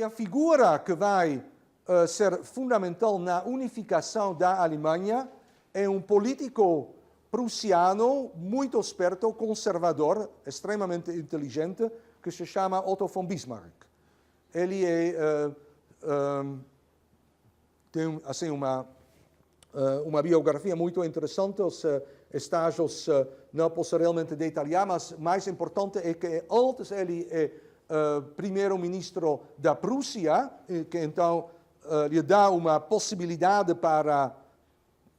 E a figura que vai ser fundamental na unificação da Alemanha é um político prussiano muito esperto, conservador, extremamente inteligente, que se chama Otto von Bismarck. Ele tem assim, uma biografia muito interessante, os estágios não posso realmente detalhar, mas mais importante é que antes ele é primeiro-ministro da Prússia, que então lhe dá uma possibilidade para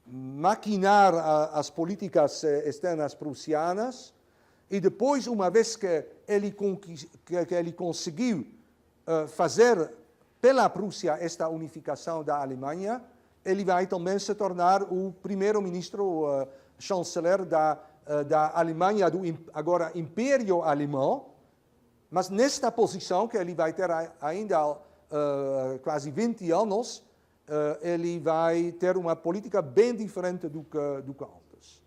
maquinar as políticas externas prussianas, e depois, uma vez que ele conseguiu fazer pela Prússia esta unificação da Alemanha, ele vai também se tornar o primeiro-ministro, chanceler da Alemanha, do agora Império Alemão, mas nesta posição, que ele vai ter ainda quase 20 anos, ele vai ter uma política bem diferente do que antes.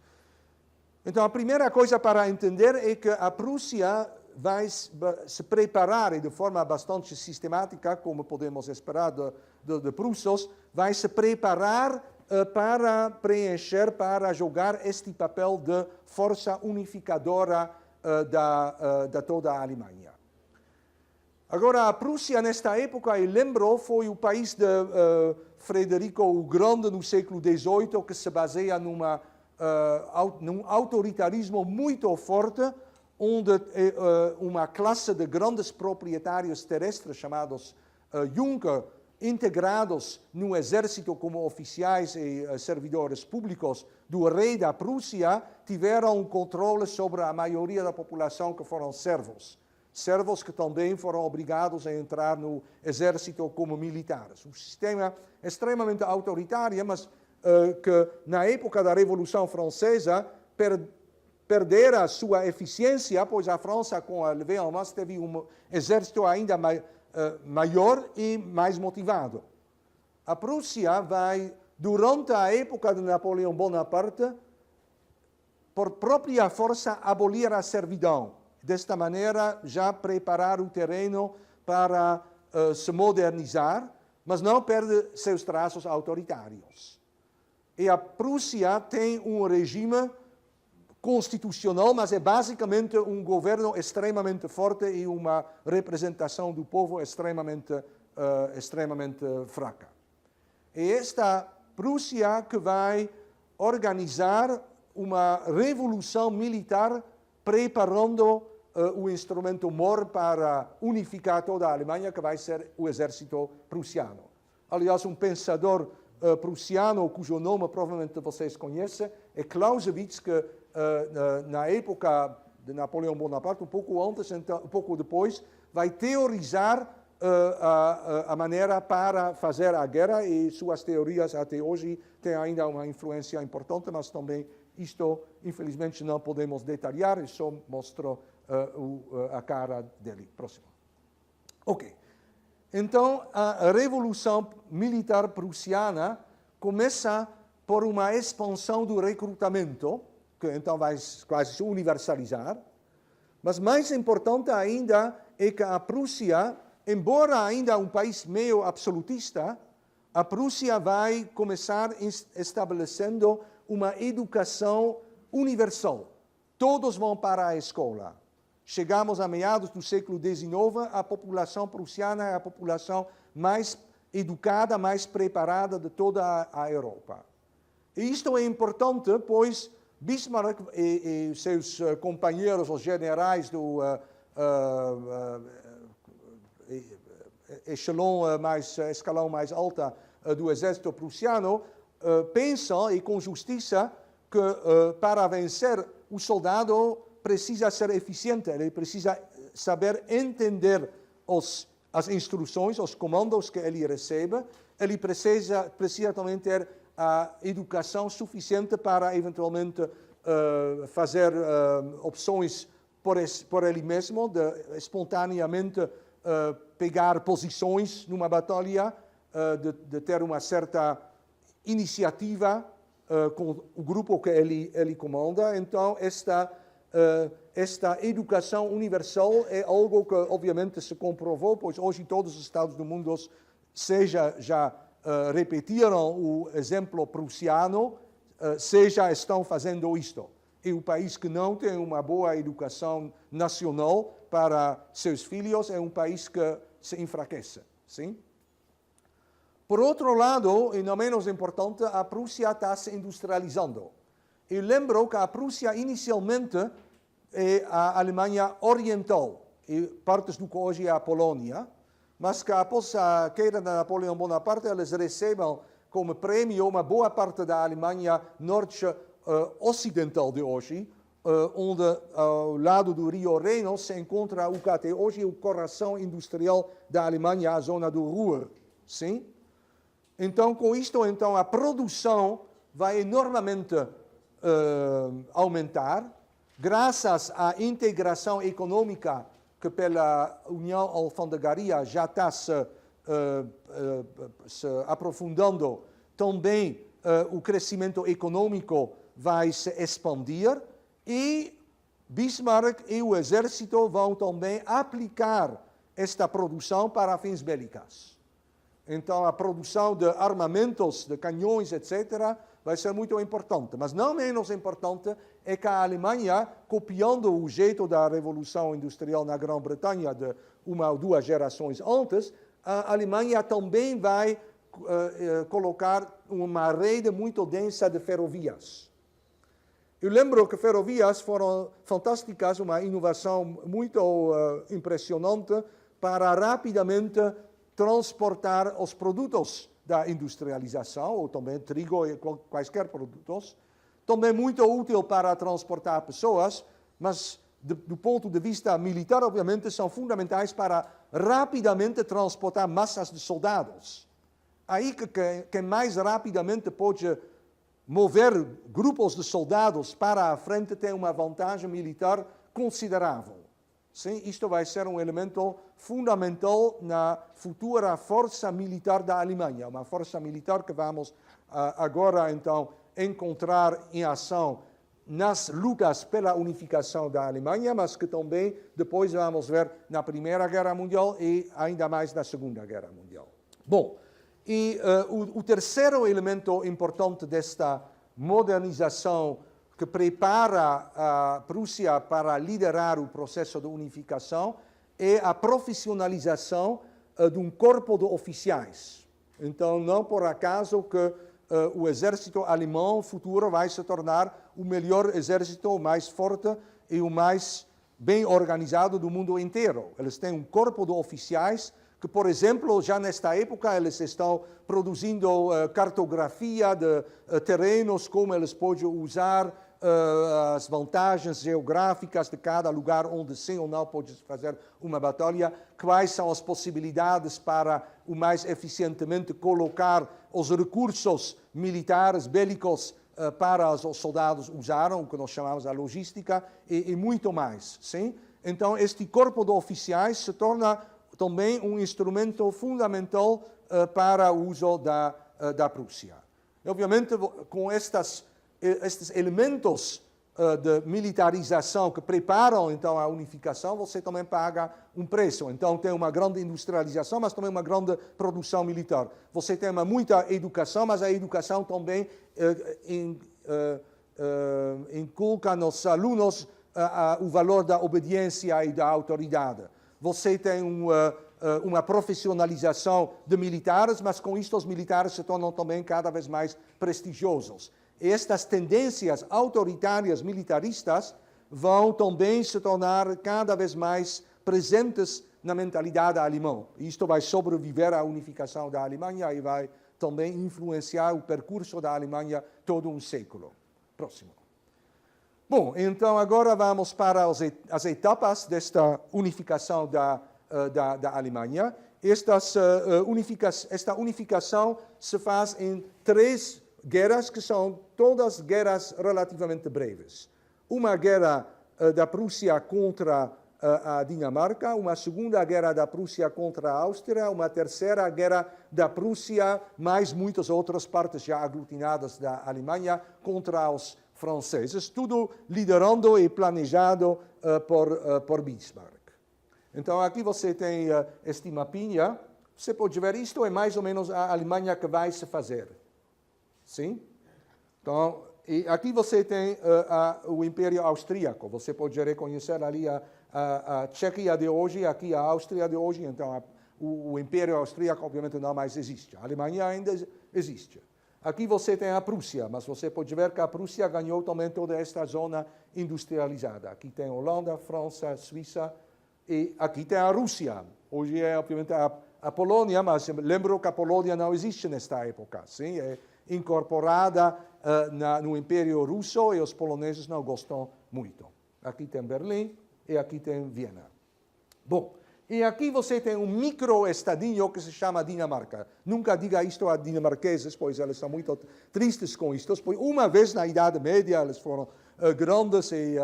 Então, a primeira coisa para entender é que a Prússia vai se preparar, e de forma bastante sistemática, como podemos esperar de prussos, vai se preparar para preencher, para jogar este papel de força unificadora da toda a Alemanha. Agora, a Prússia, nesta época, eu lembro, foi o país de Frederico o Grande no século XVIII, que se baseia num autoritarismo muito forte, onde uma classe de grandes proprietários terrestres, chamados Junker, integrados no exército como oficiais e servidores públicos do rei da Prússia, tiveram um controle sobre a maioria da população, que foram servos. Servos que também foram obrigados a entrar no exército como militares. Um sistema extremamente autoritário, mas que na época da Revolução Francesa perdera sua eficiência, pois a França, com a Wehrmacht, teve um exército ainda maior e mais motivado. A Prússia vai, durante a época de Napoleão Bonaparte, por própria força, abolir a servidão. Desta maneira, já preparar o terreno para se modernizar, mas não perde seus traços autoritários. E a Prússia tem um regime constitucional, mas é basicamente um governo extremamente forte e uma representação do povo extremamente fraca. É esta Prússia que vai organizar uma revolução militar, preparando o instrumento maior para unificar toda a Alemanha, que vai ser o exército prussiano. Aliás, um pensador prussiano, cujo nome provavelmente vocês conhecem, é Clausewitz, que na época de Napoleão Bonaparte, um pouco antes, então, um pouco depois, vai teorizar a maneira para fazer a guerra, e suas teorias até hoje têm ainda uma influência importante, mas também isto, infelizmente, não podemos detalhar, eu só mostro a cara dele. Próximo. Ok. Então, a Revolução Militar Prussiana começa por uma expansão do recrutamento, que então vai quase se universalizar, mas mais importante ainda é que a Prússia, embora ainda um país meio absolutista, a Prússia vai começar estabelecendo uma educação universal. Todos vão para a escola. Chegamos a meados do século XIX, a população prussiana é a população mais educada, mais preparada de toda a Europa. E isto é importante, pois Bismarck e seus companheiros, os generais do escalão mais alto do exército prussiano, pensam, e com justiça, que para vencer o soldado precisa ser eficiente, ele precisa saber entender as instruções, os comandos que ele recebe, ele precisa também ter a educação suficiente para, eventualmente, fazer opções por ele mesmo, de espontaneamente pegar posições numa batalha, de ter uma certa iniciativa com o grupo que ele comanda. Então, esta esta educação universal é algo que obviamente se comprovou, pois hoje todos os estados do mundo seja já repetiram o exemplo prussiano, seja estão fazendo isto. E o país que não tem uma boa educação nacional para seus filhos é um país que se enfraquece. Sim? Por outro lado, e não menos importante, a Prússia está se industrializando. Eu lembro que a Prússia inicialmente é a Alemanha Oriental, e partes do que hoje é a Polônia, mas que após a queda de Napoleão Bonaparte, eles recebem como prêmio uma boa parte da Alemanha norte-ocidental de hoje, onde ao lado do Rio Reno se encontra o que até hoje é o coração industrial da Alemanha, a zona do Ruhr. Sim? Então, com isto, então, a produção vai enormemente aumentar, graças à integração econômica que pela União Alfandegaria já está se aprofundando, também o crescimento econômico vai se expandir e Bismarck e o exército vão também aplicar esta produção para fins bélicos. Então, a produção de armamentos, de canhões, etc., vai ser muito importante. Mas não menos importante é que a Alemanha, copiando o jeito da Revolução Industrial na Grã-Bretanha de uma ou duas gerações antes, a Alemanha também vai colocar uma rede muito densa de ferrovias. Eu lembro que ferrovias foram fantásticas, uma inovação muito impressionante para rapidamente transportar os produtos da industrialização, ou também trigo e quaisquer produtos. Também muito útil para transportar pessoas, mas do ponto de vista militar, obviamente, são fundamentais para rapidamente transportar massas de soldados. Aí que mais rapidamente pode mover grupos de soldados para a frente tem uma vantagem militar considerável. Sim, isto vai ser um elemento fundamental na futura força militar da Alemanha, uma força militar que vamos agora, então, encontrar em ação nas lutas pela unificação da Alemanha, mas que também depois vamos ver na Primeira Guerra Mundial e ainda mais na Segunda Guerra Mundial. Bom, e o terceiro elemento importante desta modernização que prepara a Prússia para liderar o processo de unificação é a profissionalização de um corpo de oficiais. Então, não por acaso que o exército alemão futuro vai se tornar o melhor exército, o mais forte e o mais bem organizado do mundo inteiro. Eles têm um corpo de oficiais que, por exemplo, já nesta época eles estão produzindo cartografia de terrenos, como eles podem usar as vantagens geográficas de cada lugar onde sim ou não pode fazer uma batalha, quais são as possibilidades para o mais eficientemente colocar os recursos militares, bélicos, para os soldados usarem, o que nós chamamos a logística, e muito mais. Sim? Então, este corpo de oficiais se torna também um instrumento fundamental para o uso da Prússia. E, obviamente, com estes elementos de militarização que preparam, então, a unificação, você também paga um preço. Então, tem uma grande industrialização, mas também uma grande produção militar. Você tem muita educação, mas a educação também inculca nos alunos o valor da obediência e da autoridade. Você tem uma profissionalização de militares, mas com isto os militares se tornam também cada vez mais prestigiosos. E estas tendências autoritárias militaristas vão também se tornar cada vez mais presentes na mentalidade alemã. Isto vai sobreviver à unificação da Alemanha e vai também influenciar o percurso da Alemanha todo um século. Próximo. Bom, então agora vamos para as etapas desta unificação da Alemanha. Esta unificação se faz em 3 guerras que são todas guerras relativamente breves. Uma guerra da Prússia contra a Dinamarca, uma segunda guerra da Prússia contra a Áustria, uma terceira guerra da Prússia, mais muitas outras partes já aglutinadas da Alemanha, contra os franceses, tudo liderado e planejado por Bismarck. Então, aqui você tem este mapinha. Você pode ver, isto é mais ou menos a Alemanha que vai se fazer. Sim? Então, e aqui você tem o Império Austríaco. Você pode reconhecer ali a Tchequia de hoje, aqui a Áustria de hoje. Então, o Império Austríaco, obviamente, não mais existe. A Alemanha ainda existe. Aqui você tem a Prússia, mas você pode ver que a Prússia ganhou também toda esta zona industrializada. Aqui tem Holanda, França, Suíça e aqui tem a Rússia. Hoje é, obviamente, a Polônia, mas lembro que a Polônia não existe nesta época. Sim? É incorporada no Império Russo e os poloneses não gostam muito. Aqui tem Berlim e aqui tem Viena. Bom, e aqui você tem um micro-estadinho que se chama Dinamarca. Nunca diga isto a dinamarqueses, pois eles são muito tristes com isto. Pois uma vez na Idade Média eles foram grandes e,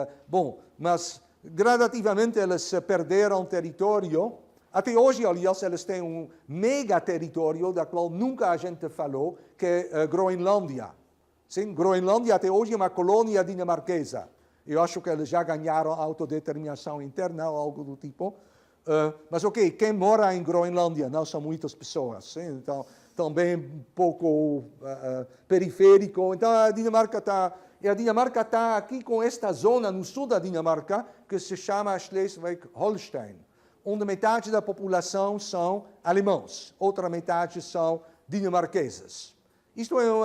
mas gradativamente eles perderam território. Até hoje, aliás, eles têm um mega território da qual nunca a gente falou, que é Groenlândia. Sim, Groenlândia até hoje é uma colônia dinamarquesa. Eu acho que eles já ganharam autodeterminação interna ou algo do tipo. Mas ok, quem mora em Groenlândia não são muitas pessoas, sim? Então também um pouco periférico. Então a Dinamarca está aqui com esta zona no sul da Dinamarca que se chama Schleswig-Holstein, onde metade da população são alemãos, outra metade são dinamarqueses. Isto é um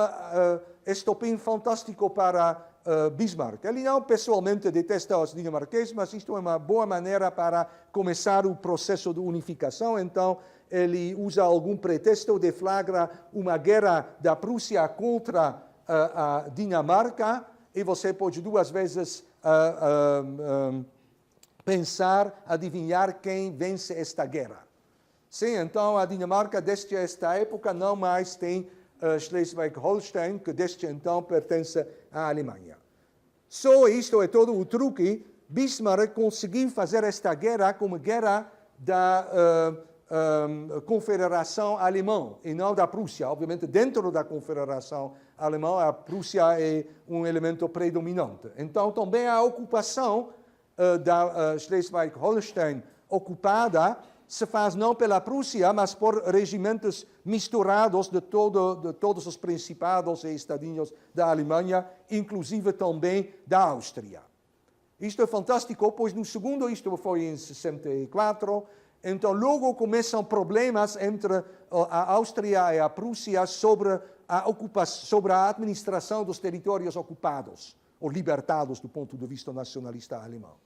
estopim fantástico para Bismarck. Ele não pessoalmente detesta os dinamarqueses, mas isto é uma boa maneira para começar o processo de unificação. Então, ele usa algum pretexto, deflagra uma guerra da Prússia contra a Dinamarca, e você pode duas vezes pensar, adivinhar quem vence esta guerra. Sim, então a Dinamarca, desde esta época, não mais tem Schleswig-Holstein, que desde então pertence à Alemanha. Só isto é todo o truque. Bismarck conseguiu fazer esta guerra como guerra da Confederação Alemã e não da Prússia. Obviamente, dentro da Confederação Alemã, a Prússia é um elemento predominante. Então, também a ocupação da Schleswig-Holstein ocupada se faz não pela Prússia, mas por regimentos misturados de todos os principados e estadinhos da Alemanha, inclusive também da Áustria. Isto é fantástico, pois no segundo, isto foi em 64, então logo começam problemas entre a Áustria e a Prússia sobre a administração dos territórios ocupados, ou libertados do ponto de vista nacionalista alemão.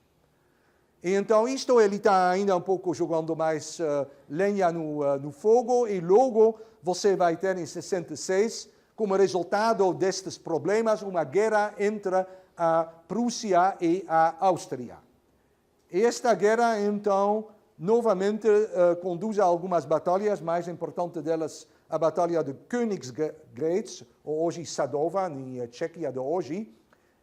E então isto ele está ainda um pouco jogando mais lenha no fogo, e logo você vai ter em 66, como resultado destes problemas, uma guerra entre a Prússia e a Áustria. E esta guerra, então, novamente conduz a algumas batalhas, mais importante delas a Batalha de Königsgrätz, ou hoje Sadova, na Tchequia de hoje.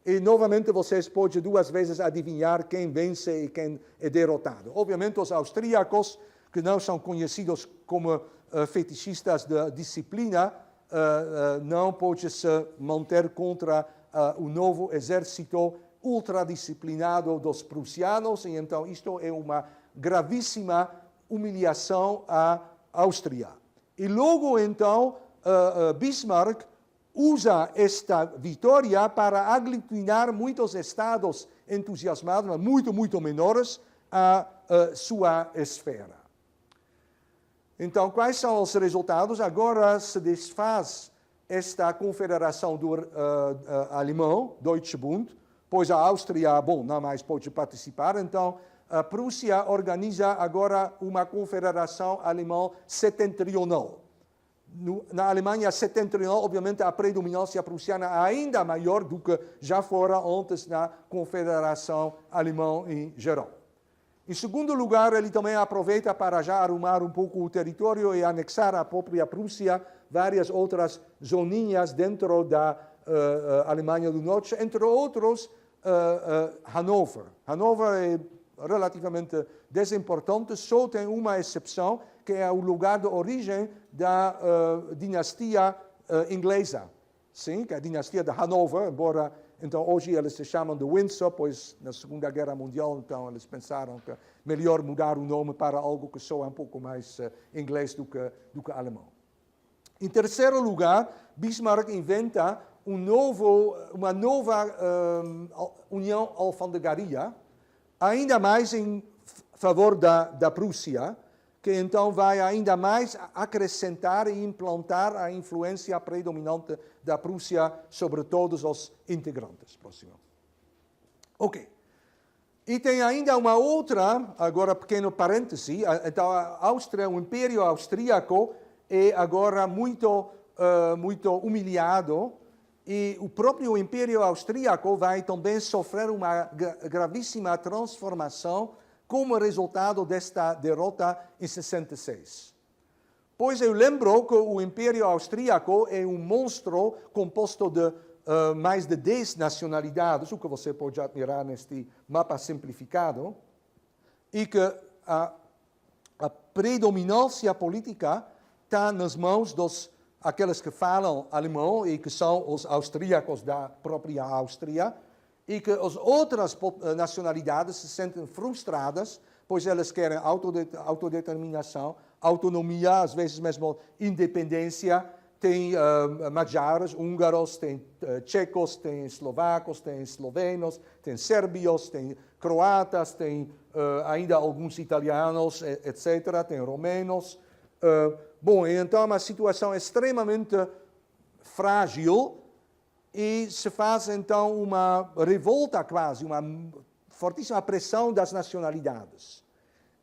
E, novamente, vocês podem duas vezes adivinhar quem vence e quem é derrotado. Obviamente, os austríacos, que não são conhecidos como fetichistas da disciplina, não podem se manter contra o novo exército ultradisciplinado dos prussianos. E, então, isto é uma gravíssima humilhação à Áustria. E logo, então, Bismarck usa esta vitória para aglutinar muitos estados entusiasmados, mas muito menores, à sua esfera. Então, quais são os resultados? Agora se desfaz esta confederação alemã, Deutsche Bund, pois a Áustria, não mais pode participar, então a Prússia organiza agora uma confederação alemã setentrional. Na Alemanha setentrional, obviamente, a predominância prussiana é ainda maior do que já fora antes na Confederação Alemã em geral. Em segundo lugar, ele também aproveita para já arrumar um pouco o território e anexar à própria Prússia várias outras zoninhas dentro da Alemanha do Norte, entre outros Hannover. Hannover é relativamente desimportante, só tem uma exceção, que é o lugar de origem da dinastia inglesa, sim, que é a dinastia de Hanover, embora Então, hoje eles se chamam de Windsor, pois na Segunda Guerra Mundial, então, eles pensaram que melhor mudar o nome para algo que soa um pouco mais inglês do que alemão. Em terceiro lugar, Bismarck inventa uma nova união alfandegaria, ainda mais em favor da Prússia, que então vai ainda mais acrescentar e implantar a influência predominante da Prússia sobre todos os integrantes. Próximo. Ok. E tem ainda uma outra, agora pequeno parêntese, então a Áustria, o Império Austríaco é agora muito humilhado e o próprio Império Austríaco vai também sofrer uma gravíssima transformação como resultado desta derrota em 66. Pois eu lembro que o Império Austríaco é um monstro composto de mais de 10 nacionalidades, o que você pode admirar neste mapa simplificado, e que a predominância política está nas mãos aqueles que falam alemão e que são os austríacos da própria Áustria, e que as outras nacionalidades se sentem frustradas, pois elas querem autodeterminação, autonomia, às vezes mesmo independência. Tem magyares, húngaros, tem tchecos, tem eslovacos, tem eslovenos, tem sérbios, tem croatas, tem ainda alguns italianos, etc., tem romenos. Bom, então é uma situação extremamente frágil, e se faz, então, uma revolta quase, uma fortíssima pressão das nacionalidades.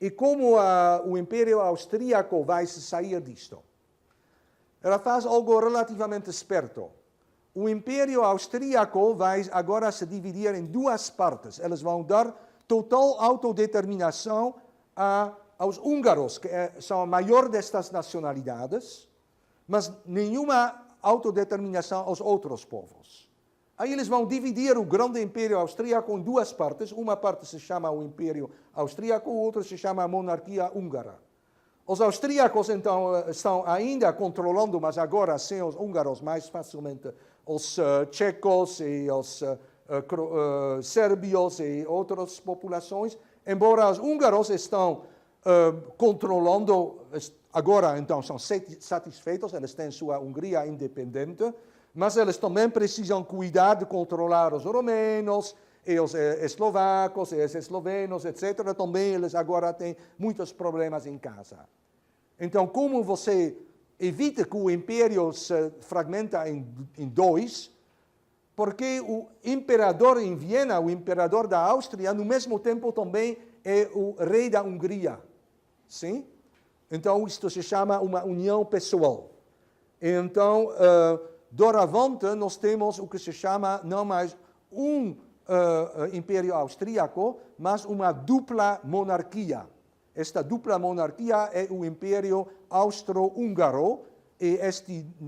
E como o Império Austríaco vai se sair disto? Ela faz algo relativamente esperto. O Império Austríaco vai agora se dividir em duas partes. Eles vão dar total autodeterminação aos húngaros, que são a maior destas nacionalidades, mas nenhuma autodeterminação aos outros povos. Aí eles vão dividir o grande Império Austríaco em duas partes. Uma parte se chama o Império Austríaco, outra se chama a Monarquia Húngara. Os austríacos, então, estão ainda controlando, mas agora sem os húngaros mais facilmente, os tchecos e os sérbios e outras populações, embora os húngaros estão controlando. Agora, então, são satisfeitos, eles têm sua Hungria independente, mas eles também precisam cuidar de controlar os romenos, e os eslovacos, e os eslovenos, etc. Também eles agora têm muitos problemas em casa. Então, como você evita que o império se fragmenta em dois? Porque o imperador em Viena, o imperador da Áustria, no mesmo tempo também é o rei da Hungria. Sim? Então, isto se chama uma união pessoal. Então, doravante, nós temos o que se chama não mais um Império Austríaco, mas uma dupla monarquia. Esta dupla monarquia é o Império Austro-Húngaro, e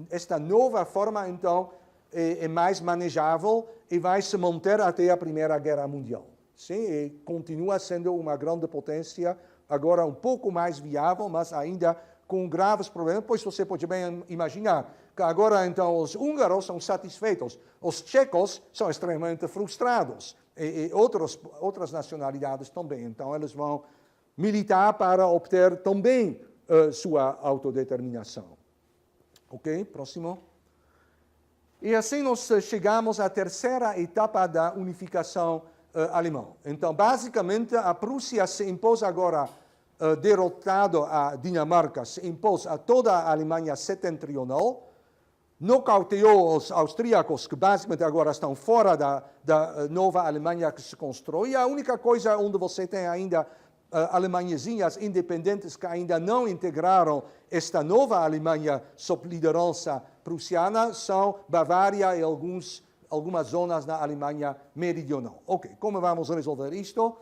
esta nova forma, então, é mais manejável e vai se manter até a Primeira Guerra Mundial. Sim, e continua sendo uma grande potência, agora um pouco mais viável, mas ainda com graves problemas, pois você pode bem imaginar que agora, então, os húngaros são satisfeitos, os tchecos são extremamente frustrados, e outras nacionalidades também. Então, eles vão militar para obter também sua autodeterminação. Ok? Próximo. E assim nós chegamos à terceira etapa da unificação alemã. Então, basicamente, a Prússia se impôs agora, derrotado a Dinamarca, se impôs a toda a Alemanha setentrional, nocauteou os austríacos, que basicamente agora estão fora da nova Alemanha que se constrói. E a única coisa onde você tem ainda alemanhezinhas independentes que ainda não integraram esta nova Alemanha sob liderança prussiana são Bavária e algumas zonas na Alemanha meridional. Ok, como vamos resolver isto?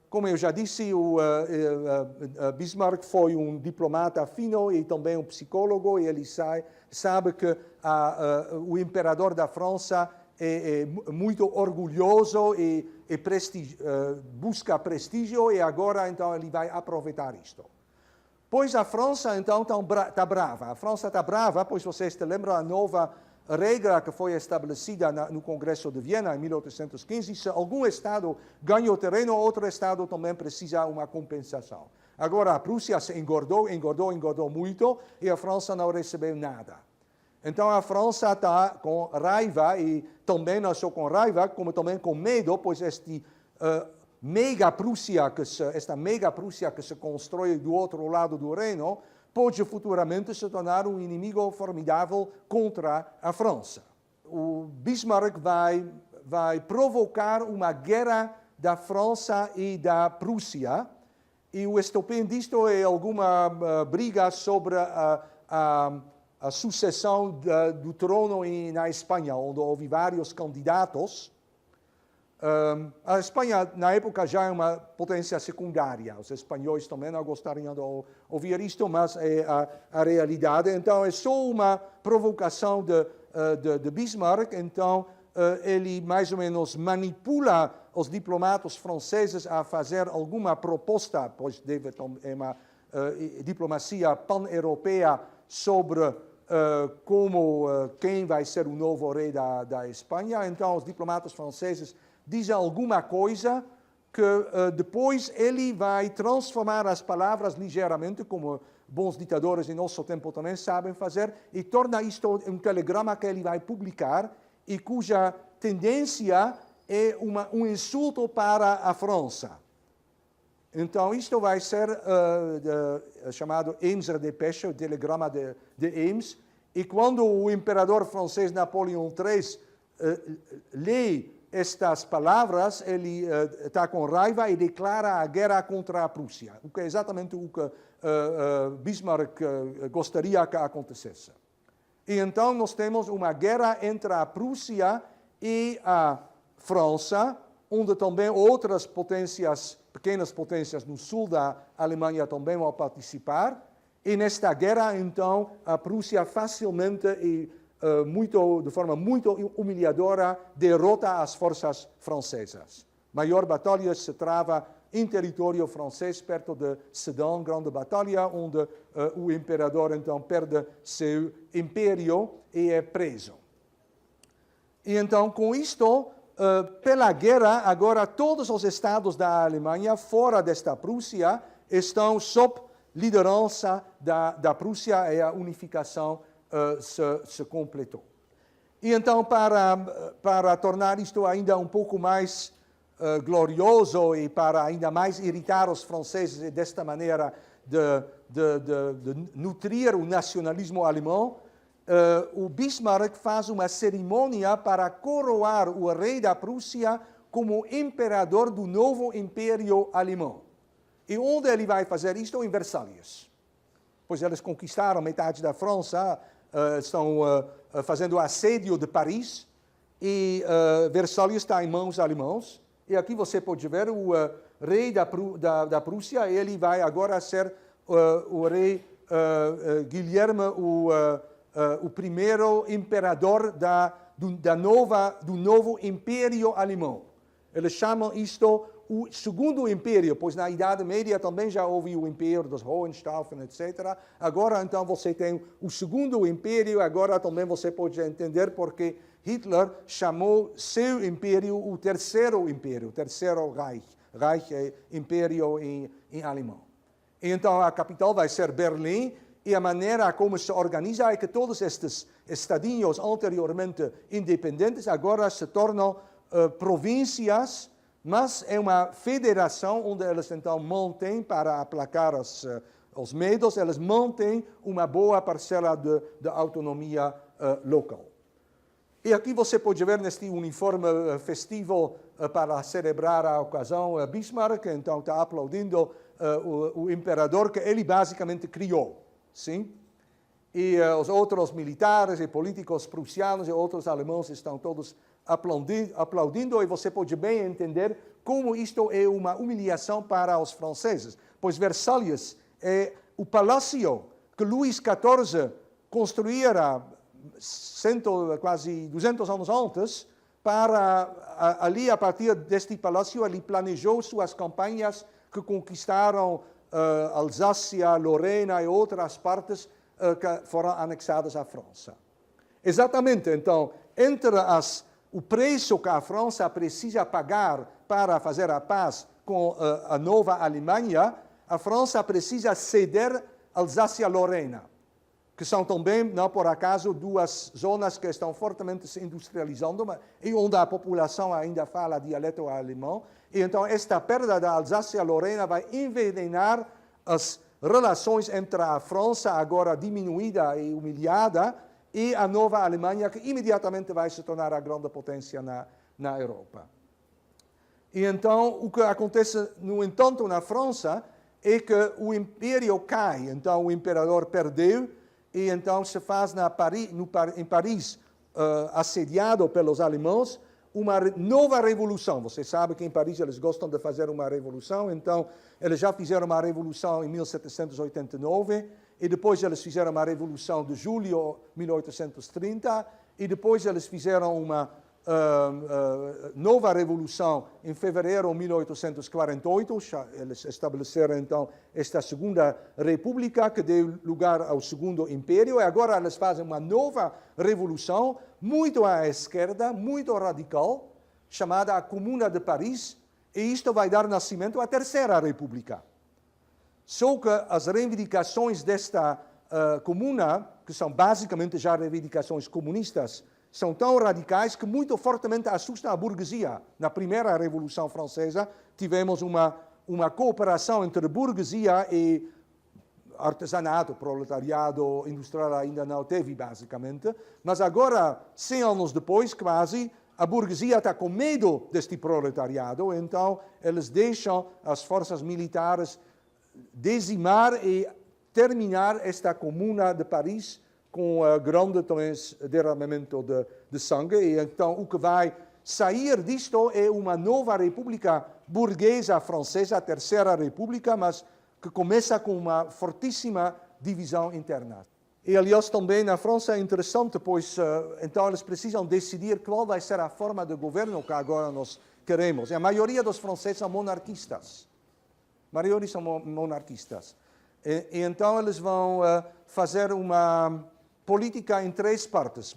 Como eu já disse, Bismarck foi um diplomata fino e também um psicólogo, e ele sabe que o imperador da França é muito orgulhoso e busca prestígio, e agora então ele vai aproveitar isto. Pois a França então está brava. A França está brava, pois vocês se lembram, a nova regra que foi estabelecida no Congresso de Viena em 1815, se algum Estado ganhou terreno, outro Estado também precisa uma compensação. Agora a Prússia se engordou muito e a França não recebeu nada. Então a França está com raiva e também não só com raiva, como também com medo, pois esta mega Prússia que se constrói do outro lado do Reno pode futuramente se tornar um inimigo formidável contra a França. O Bismarck vai provocar uma guerra da França e da Prússia, e o estopim disto é alguma briga sobre a sucessão do trono na Espanha, onde houve vários candidatos. A Espanha, na época, já é uma potência secundária. Os espanhóis também não gostariam de ouvir isto, mas é a realidade. Então, é só uma provocação de Bismarck. Então, ele mais ou menos manipula os diplomatas franceses a fazer alguma proposta, pois deve ter uma diplomacia pan-europeia sobre quem vai ser o novo rei da Espanha. Então, os diplomatas franceses dizem alguma coisa que depois ele vai transformar as palavras ligeiramente, como bons ditadores em nosso tempo também sabem fazer, e torna isto um telegrama que ele vai publicar e cuja tendência é um insulto para a França. Então, isto vai ser chamado Eemser Dépêche, o telegrama de Eames, e quando o imperador francês Napoleão III lê estas palavras, ele está com raiva e declara a guerra contra a Prússia, o que é exatamente o que Bismarck gostaria que acontecesse. E então nós temos uma guerra entre a Prússia e a França, onde também outras potências, pequenas potências no sul da Alemanha também vão participar. E nesta guerra, então, a Prússia facilmente e de forma muito humilhadora derrota as forças francesas. Maior batalha se trava em território francês, perto de Sedan, grande batalha, onde o imperador então perde seu império e é preso. E então, com isto, pela guerra, agora todos os estados da Alemanha, fora desta Prússia, estão sob liderança da Prússia e a unificação se completou. E então, para tornar isto ainda um pouco mais glorioso e para ainda mais irritar os franceses e desta maneira de nutrir o nacionalismo alemão, o Bismarck faz uma cerimônia para coroar o rei da Prússia como imperador do novo império alemão. E onde ele vai fazer isto? Em Versalhes. Pois eles conquistaram metade da França, estão fazendo assédio de Paris, e Versalhes está em mãos alemãs. E aqui você pode ver o rei da Prússia, ele vai agora ser o rei Guilherme, o primeiro imperador do novo império alemão. Eles chamam isto o segundo império, pois na Idade Média também já houve o império dos Hohenstaufen, etc. Agora, então, você tem o segundo império, agora também você pode entender porque Hitler chamou seu império o terceiro império, o terceiro Reich. Reich é império em alemão. E então, a capital vai ser Berlim, e a maneira como se organiza é que todos estes estadinhos anteriormente independentes agora se tornam províncias, mas é uma federação onde eles então mantêm, para aplacar os medos, eles mantêm uma boa parcela de autonomia local. E aqui você pode ver neste uniforme festivo para celebrar a ocasião Bismarck, então está aplaudindo o imperador que ele basicamente criou. Sim? E os outros militares e políticos prussianos e outros alemães estão todos aplaudindo, e você pode bem entender como isto é uma humilhação para os franceses, pois Versalhes é o palácio que Luís XIV construíra quase 200 anos antes, ali, a partir deste palácio, ele planejou suas campanhas que conquistaram Alsácia, Lorena e outras partes que foram anexadas à França. Exatamente, então, entre o preço que a França precisa pagar para fazer a paz com a nova Alemanha, a França precisa ceder Alsácia-Lorena, que são também, não por acaso, duas zonas que estão fortemente se industrializando e onde a população ainda fala dialeto alemão. E então esta perda da Alsácia-Lorena vai envenenar as relações entre a França, agora diminuída e humilhada, e a nova Alemanha, que imediatamente vai se tornar a grande potência na Europa. E então, o que acontece, no entanto, na França, é que o império cai, então o imperador perdeu, e então se faz em Paris, assediado pelos alemães, uma nova revolução. Você sabe que em Paris eles gostam de fazer uma revolução, então eles já fizeram uma revolução em 1789, e depois eles fizeram uma revolução de julho de 1830, e depois eles fizeram uma nova revolução em fevereiro de 1848, eles estabeleceram então esta segunda república que deu lugar ao segundo império, e agora eles fazem uma nova revolução, muito à esquerda, muito radical, chamada a Comuna de Paris, e isto vai dar nascimento à terceira república. Só que as reivindicações desta comuna, que são basicamente já reivindicações comunistas, são tão radicais que muito fortemente assustam a burguesia. Na primeira Revolução Francesa, tivemos uma cooperação entre burguesia e artesanato, proletariado industrial ainda não teve, basicamente. Mas agora, 100 anos depois, quase, a burguesia está com medo deste proletariado, então eles deixam as forças militares dizimar e terminar esta Comuna de Paris com grande derramamento de sangue. E então o que vai sair disto é uma nova república burguesa francesa, a terceira república, mas que começa com uma fortíssima divisão interna. E, aliás, também na França é interessante, pois então eles precisam decidir qual vai ser a forma de governo que agora nós queremos. E a maioria dos franceses são monarquistas. A maioria são monarquistas. E então eles vão fazer uma política em três partes.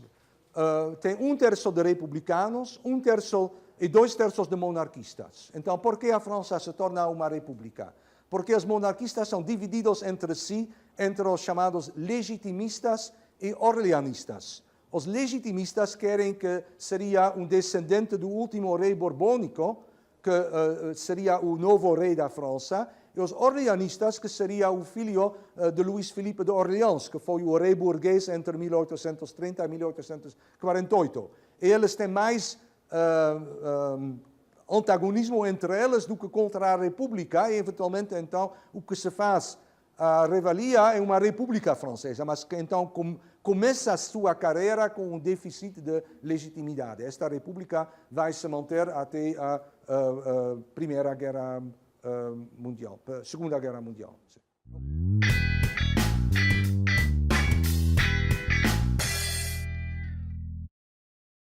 Tem 1/3 de republicanos, 1/3 e 2/3 de monarquistas. Então, por que a França se torna uma república? Porque os monarquistas são divididos entre si, entre os chamados legitimistas e orleanistas. Os legitimistas querem que seria um descendente do último rei borbônico, que seria o novo rei da França, e os orleanistas, que seria o filho de Luís Filipe de Orleans, que foi o rei burguês entre 1830 e 1848. E eles têm mais antagonismo entre eles do que contra a República, e eventualmente então o que se faz, a revalia é uma República Francesa, mas que então começa a sua carreira com um déficit de legitimidade. Esta República vai se manter até a Primeira Guerra Mundial, Segunda Guerra Mundial.